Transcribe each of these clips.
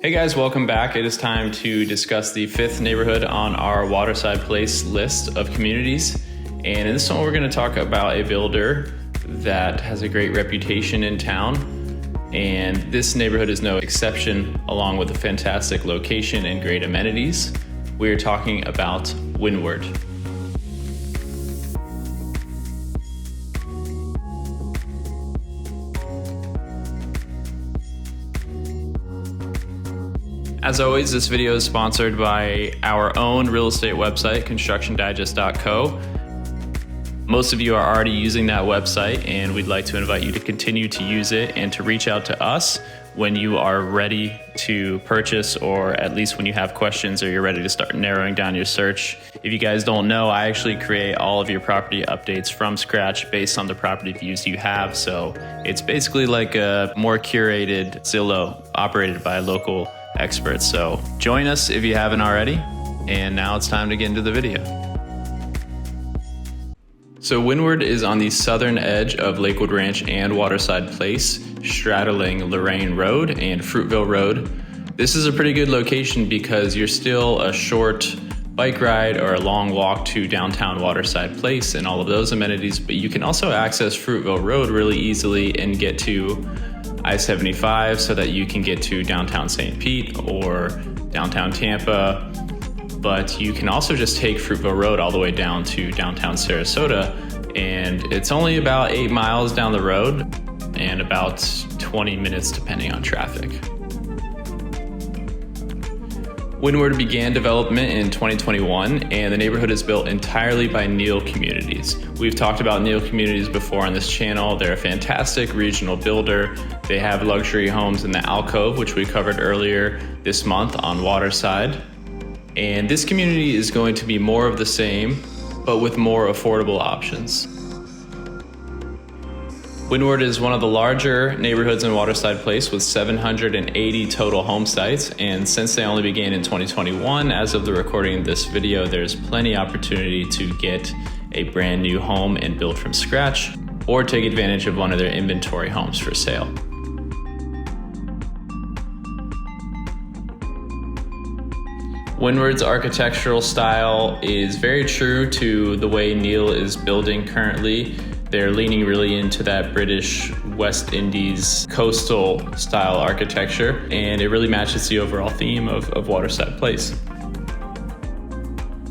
Hey guys, welcome back. It is time to discuss the fifth neighborhood on our Waterside Place list of communities. And in this one, we're going to talk about a builder that has a great reputation in town. And this neighborhood is no exception, along with a fantastic location and great amenities. We are talking about Windward. As always, this video is sponsored by our own real estate website, constructiondigest.co. Most of you are already using that website, and we'd like to invite you to continue to use it and to reach out to us when you are ready to purchase, or at least when you have questions or you're ready to start narrowing down your search. If you guys don't know, I actually create all of your property updates from scratch based on the property views you have. So it's basically like a more curated Zillow operated by local experts. So join us if you haven't already. And now it's time to get into the video. So Windward is on the southern edge of Lakewood Ranch and Waterside Place, straddling Lorraine Road and Fruitville Road. This is a pretty good location because you're still a short bike ride or a long walk to downtown Waterside Place and all of those amenities, but you can also access Fruitville Road really easily and get to I-75 so that you can get to downtown St. Pete or downtown Tampa. But you can also just take Fruitville Road all the way down to downtown Sarasota, and it's only about 8 miles down the road and about 20 minutes depending on traffic. Windward began development in 2021, and the neighborhood is built entirely by Neal Communities. We've talked about Neal Communities before on this channel. They're a fantastic regional builder. They have luxury homes in the Alcove, which we covered earlier this month on Waterside. And this community is going to be more of the same, but with more affordable options. Windward is one of the larger neighborhoods in Waterside Place with 780 total home sites. And since they only began in 2021, as of the recording of this video, there's plenty opportunity to get a brand new home and build from scratch, or take advantage of one of their inventory homes for sale. Windward's architectural style is very true to the way Neal is building currently. They're leaning really into that British West Indies coastal style architecture, and it really matches the overall theme of Waterside Place.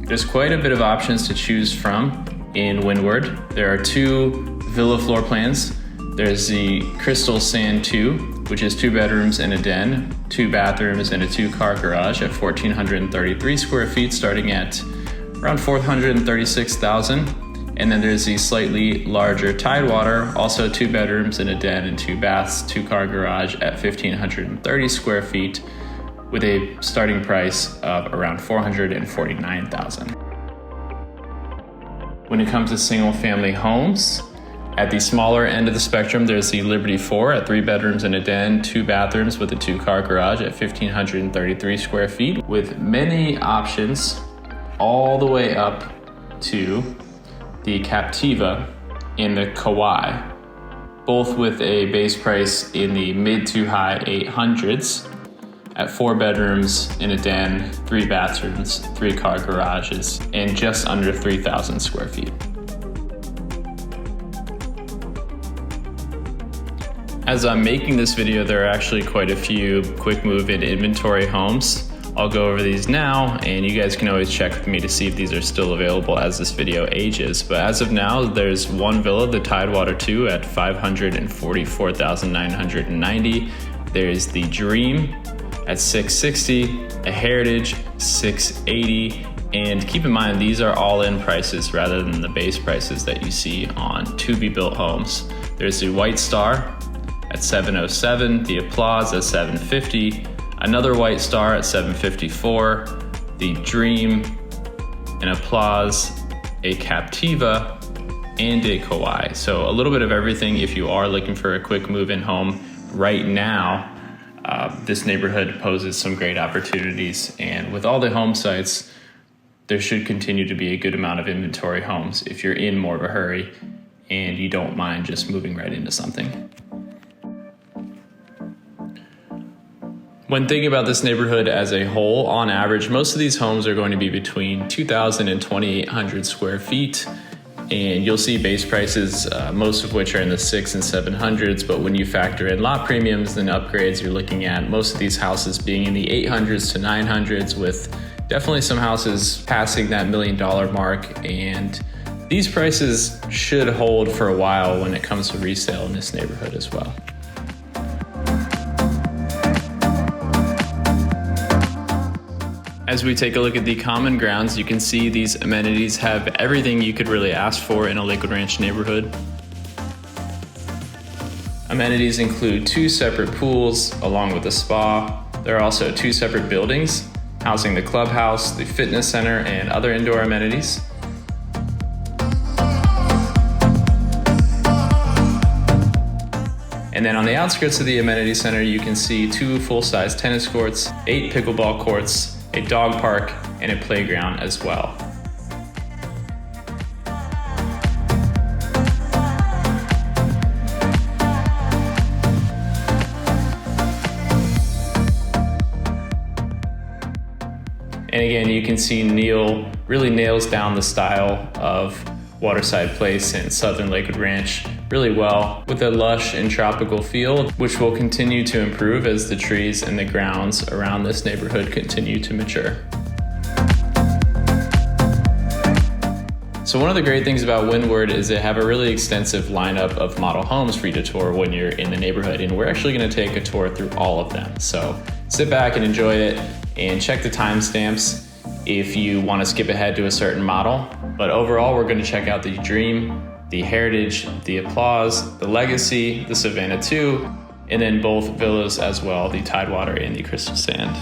There's quite a bit of options to choose from in Windward. There are 2 villa floor plans. There's the Crystal Sand 2, which is 2 bedrooms and a den, 2 bathrooms and a 2-car garage at 1,433 square feet, starting at around $436,000. And then there's the slightly larger Tidewater, also 2 bedrooms and a den and 2 baths, 2-car garage at 1,530 square feet, with a starting price of around $449,000. When it comes to single family homes, at the smaller end of the spectrum, there's the Liberty 4 at 3 bedrooms and a den, 2 bathrooms with a 2-car garage at 1,533 square feet, with many options all the way up to the Captiva and the Kauai, both with a base price in the mid to high 800s at 4 bedrooms in a den, 3 bathrooms, 3-car garages, and just under 3,000 square feet. As I'm making this video, there are actually quite a few quick move-in inventory homes. I'll go over these now, and you guys can always check with me to see if these are still available as this video ages. But as of now, there's one villa, the Tidewater 2 at $544,990. There's the Dream at $660, a Heritage $680, and keep in mind these are all-in prices rather than the base prices that you see on to-be-built homes. There's the White Star at $707, the Applause at $750, another White Star at $754, the Dream, an Applause, a Captiva, and a Kauai. So a little bit of everything if you are looking for a quick move-in home right now. This neighborhood poses some great opportunities, and with all the home sites, there should continue to be a good amount of inventory homes if you're in more of a hurry and you don't mind just moving right into something. When thinking about this neighborhood as a whole, on average, most of these homes are going to be between 2,000 and 2,800 square feet. And you'll see base prices, most of which are in the 600s and 700s. But when you factor in lot premiums and upgrades, you're looking at most of these houses being in the 800s to 900s, with definitely some houses passing that $1 million mark. And these prices should hold for a while when it comes to resale in this neighborhood as well. As we take a look at the common grounds, you can see these amenities have everything you could really ask for in a Lakewood Ranch neighborhood. Amenities include 2 separate pools along with a spa. There are also 2 separate buildings housing the clubhouse, the fitness center, and other indoor amenities. And then on the outskirts of the amenity center, you can see 2 full-size tennis courts, 8 pickleball courts, a dog park, and a playground as well. And again, you can see Neal really nails down the style of Waterside Place and Southern Lakewood Ranch really well, with a lush and tropical feel, which will continue to improve as the trees and the grounds around this neighborhood continue to mature. So one of the great things about Windward is they have a really extensive lineup of model homes for you to tour when you're in the neighborhood, and we're actually going to take a tour through all of them. So sit back and enjoy it, and check the timestamps if you want to skip ahead to a certain model. But overall, we're going to check out the Dream, the Heritage, the Applause, the Legacy, the Savannah II, and then both villas as well, the Tidewater and the Crystal Sand.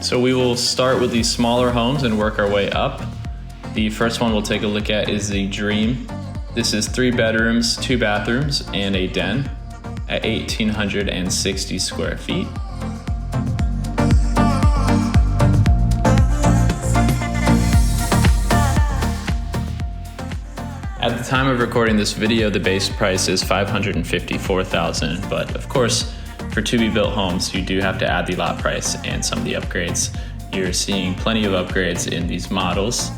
So we will start with these smaller homes and work our way up. The first one we'll take a look at is the Dream. This is 3 bedrooms, 2 bathrooms, and a den at 1,860 square feet. At the time of recording this video, the base price is $554,000, but of course, for to-be-built homes, you do have to add the lot price and some of the upgrades. You're seeing plenty of upgrades in these models.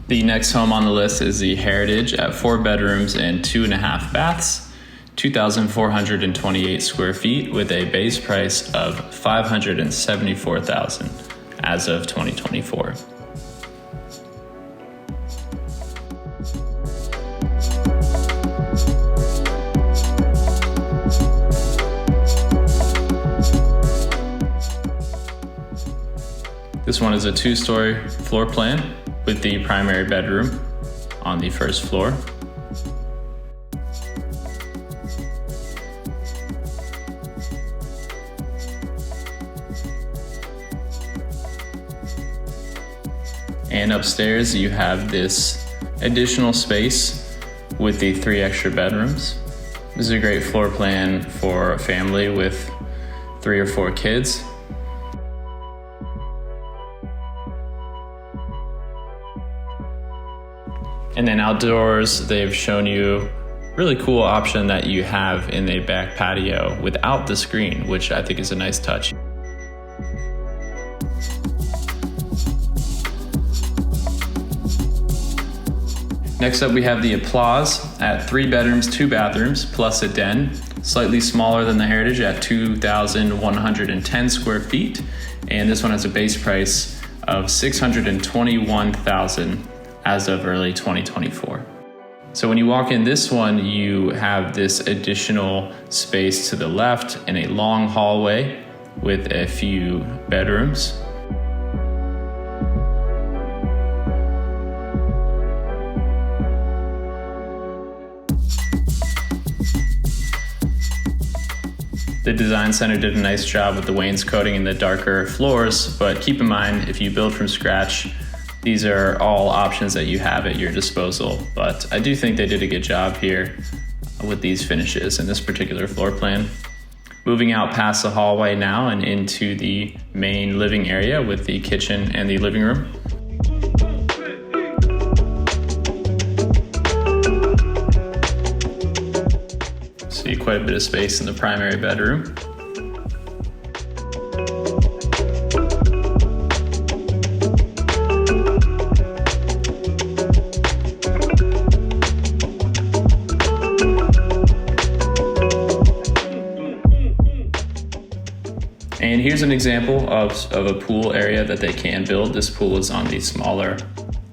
The next home on the list is the Heritage at 4 bedrooms and 2.5 baths, 2,428 square feet, with a base price of $574,000 as of 2024. This one is a 2-story floor plan with the primary bedroom on the first floor. And upstairs you have this additional space with the 3 extra bedrooms. This is a great floor plan for a family with 3 or 4 kids. And then outdoors, they've shown you really cool option that you have in the back patio without the screen, which I think is a nice touch. Next up, we have the Applause at 3 bedrooms, 2 bathrooms, plus a den, slightly smaller than the Heritage at 2,110 square feet. And this one has a base price of $621,000 as of early 2024. So when you walk in this one, you have this additional space to the left and a long hallway with a few bedrooms. The design center did a nice job with the wainscoting and the darker floors, but keep in mind, if you build from scratch, these are all options that you have at your disposal. But I do think they did a good job here with these finishes in this particular floor plan. Moving out past the hallway now and into the main living area with the kitchen and the living room. See quite a bit of space in the primary bedroom. And here's an example of a pool area that they can build. This pool is on the smaller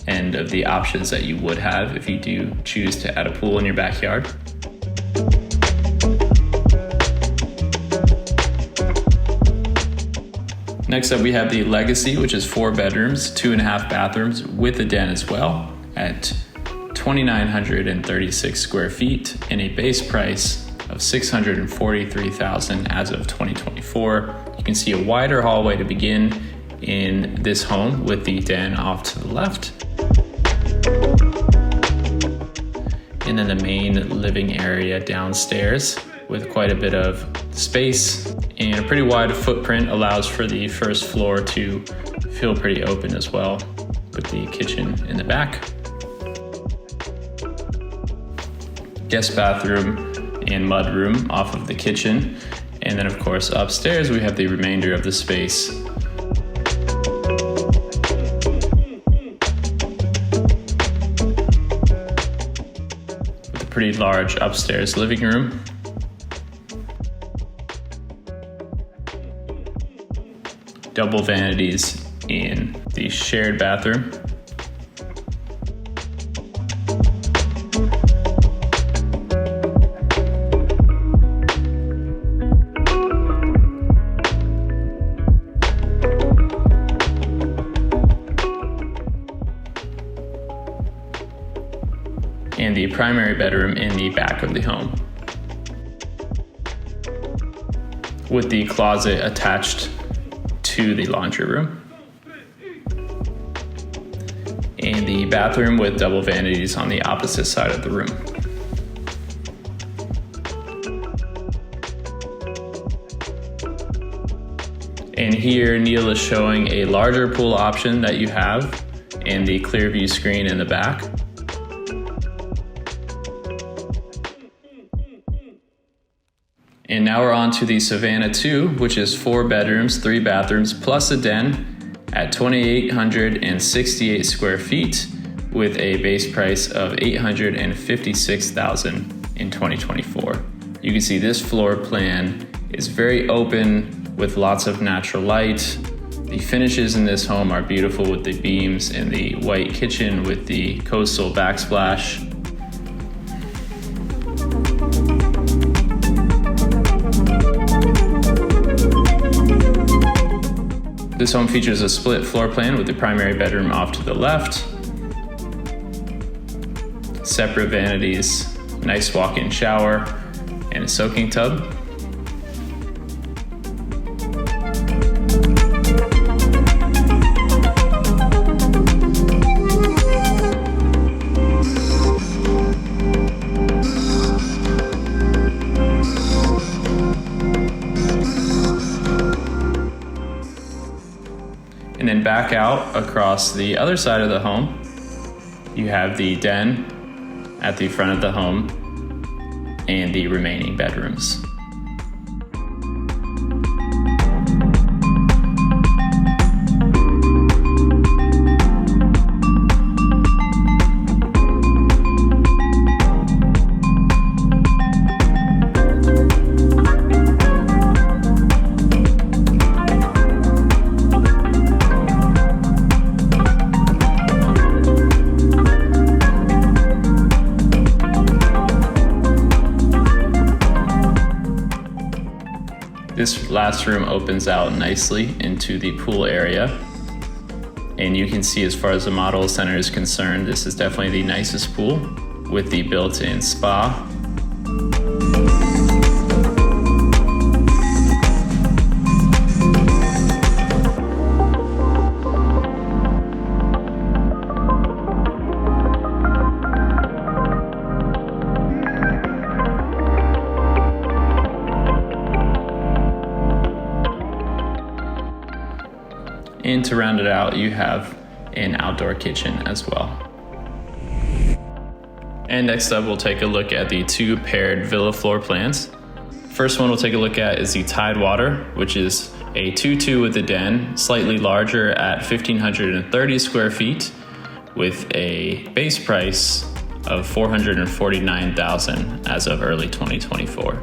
end of the options that you would have if you do choose to add a pool in your backyard. Next up, we have the Legacy, which is 4 bedrooms, 2.5 bathrooms with a den as well at 2,936 square feet and a base price of $643,000 as of 2024. You can see a wider hallway to begin in this home with the den off to the left. And then the main living area downstairs with quite a bit of space, and a pretty wide footprint allows for the first floor to feel pretty open as well, with the kitchen in the back. Guest bathroom and mudroom off of the kitchen. And then of course upstairs we have the remainder of the space. With a pretty large upstairs living room. Double vanities in the shared bathroom. And the primary bedroom in the back of the home, with the closet attached to the laundry room, and the bathroom with double vanities on the opposite side of the room. And here Neal is showing a larger pool option that you have and the clear view screen in the back. And now we're on to the Savannah II, which is 4 bedrooms, 3 bathrooms, plus a den at 2,868 square feet with a base price of $856,000 in 2024. You can see this floor plan is very open with lots of natural light. The finishes in this home are beautiful with the beams and the white kitchen with the coastal backsplash. This home features a split floor plan with the primary bedroom off to the left, separate vanities, nice walk-in shower, and a soaking tub. And then back out across the other side of the home, you have the den at the front of the home and the remaining bedrooms. This last room opens out nicely into the pool area. And you can see, as far as the model center is concerned, this is definitely the nicest pool with the built-in spa. And to round it out, you have an outdoor kitchen as well. And next up, we'll take a look at the 2 paired villa floor plans. First one we'll take a look at is the Tidewater, which is a 2-2 with a den, slightly larger at 1,530 square feet, with a base price of $449,000 as of early 2024.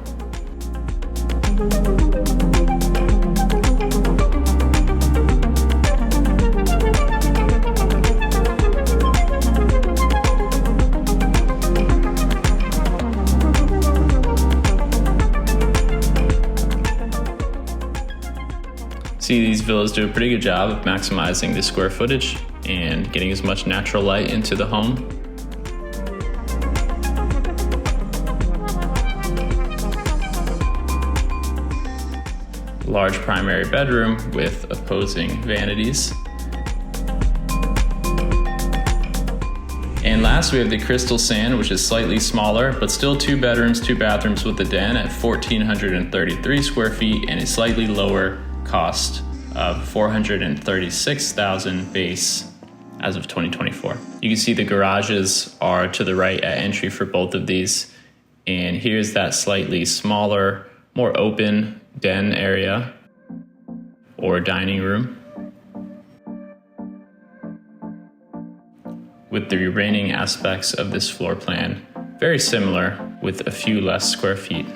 See, these villas do a pretty good job of maximizing the square footage and getting as much natural light into the home. Large primary bedroom with opposing vanities. And last, we have the Crystal Sand, which is slightly smaller, but still 2 bedrooms, 2 bathrooms with a den at 1,433 square feet and a slightly lower cost of $436,000 base as of 2024. You can see the garages are to the right at entry for both of these. And here's that slightly smaller, more open den area or dining room, with the remaining aspects of this floor plan very similar with a few less square feet.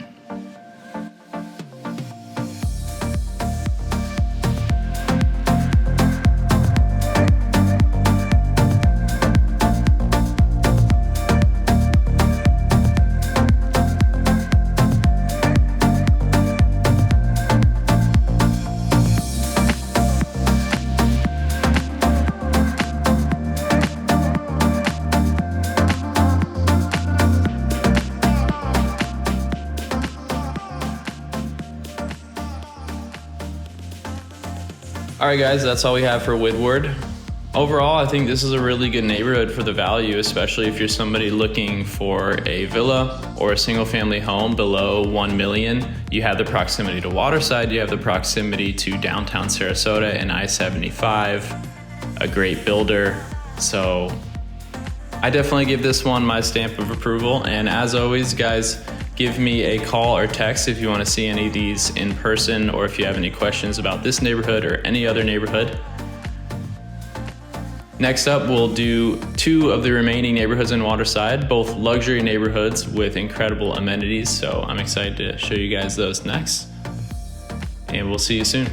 All right, guys, that's all we have for Windward. Overall, I think this is a really good neighborhood for the value, especially if you're somebody looking for a villa or a single family home below $1 million. You have the proximity to Waterside, you have the proximity to downtown Sarasota and I-75, a great builder. So I definitely give this one my stamp of approval. And as always, guys, give me a call or text if you want to see any of these in person, or if you have any questions about this neighborhood or any other neighborhood. Next up, we'll do 2 of the remaining neighborhoods in Waterside, both luxury neighborhoods with incredible amenities. So I'm excited to show you guys those next, and we'll see you soon.